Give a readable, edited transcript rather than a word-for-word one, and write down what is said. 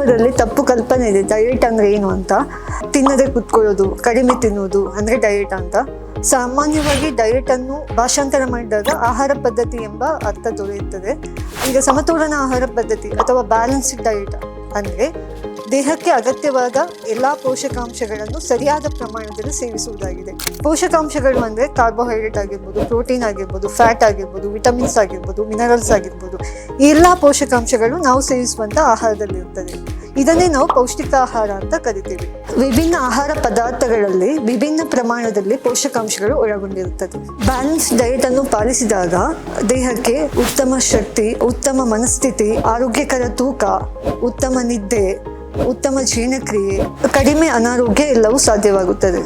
ಮಾನವರಲ್ಲಿ ತಪ್ಪು ಕಲ್ಪನೆ ಇದೆ ಡಯಟ್ ಅಂದ್ರೆ ಏನು ಅಂತ. ತಿನ್ನದೆ ಕುತ್ಕೊಳ್ಳೋದು, ಕಡಿಮೆ ತಿನ್ನೋದು ಅಂದ್ರೆ ಡಯಟ್ ಅಂತ. ಸಾಮಾನ್ಯವಾಗಿ ಡಯಟ್ ಅನ್ನು ಭಾಷಾಂತರ ಮಾಡಿದಾಗ ಆಹಾರ ಪದ್ಧತಿ ಎಂಬ ಅರ್ಥ ದೊರೆಯುತ್ತದೆ. ಈಗ ಸಮತೋಲನ ಆಹಾರ ಪದ್ಧತಿ ಅಥವಾ ಬ್ಯಾಲೆನ್ಸ್ಡ್ ಡಯಟ್ ಅಂದ್ರೆ ದೇಹಕ್ಕೆ ಅಗತ್ಯವಾದ ಎಲ್ಲಾ ಪೋಷಕಾಂಶಗಳನ್ನು ಸರಿಯಾದ ಪ್ರಮಾಣದಲ್ಲಿ ಸೇವಿಸುವುದಾಗಿದೆ. ಪೋಷಕಾಂಶಗಳು ಅಂದ್ರೆ ಕಾರ್ಬೋಹೈಡ್ರೇಟ್ ಆಗಿರ್ಬೋದು, ಪ್ರೋಟೀನ್ ಆಗಿರ್ಬೋದು, ಫ್ಯಾಟ್ ಆಗಿರ್ಬೋದು, ವಿಟಮಿನ್ಸ್ ಆಗಿರ್ಬೋದು, ಮಿನರಲ್ಸ್ ಆಗಿರ್ಬೋದು, ಈ ಎಲ್ಲಾ ಪೋಷಕಾಂಶಗಳು ನಾವು ಸೇವಿಸುವಂತ ಆಹಾರದಲ್ಲಿ ಇರ್ತದೆ. ಇದನ್ನೇ ನಾವು ಪೌಷ್ಟಿಕ ಆಹಾರ ಅಂತ ಕರಿತೀವಿ. ವಿಭಿನ್ನ ಆಹಾರ ಪದಾರ್ಥಗಳಲ್ಲಿ ವಿಭಿನ್ನ ಪ್ರಮಾಣದಲ್ಲಿ ಪೋಷಕಾಂಶಗಳು ಒಳಗೊಂಡಿರುತ್ತದೆ. ಬ್ಯಾಲೆನ್ಸ್ ಡಯಟ್ ಅನ್ನು ಪಾಲಿಸಿದಾಗ ದೇಹಕ್ಕೆ ಉತ್ತಮ ಶಕ್ತಿ, ಉತ್ತಮ ಮನಸ್ಥಿತಿ, ಆರೋಗ್ಯಕರ ತೂಕ, ಉತ್ತಮ ನಿದ್ದೆ, ಉತ್ತಮ ಜೀರ್ಣಕ್ರಿಯೆ, ಕಡಿಮೆ ಅನಾರೋಗ್ಯ ಎಲ್ಲವೂ ಸಾಧ್ಯವಾಗುತ್ತದೆ.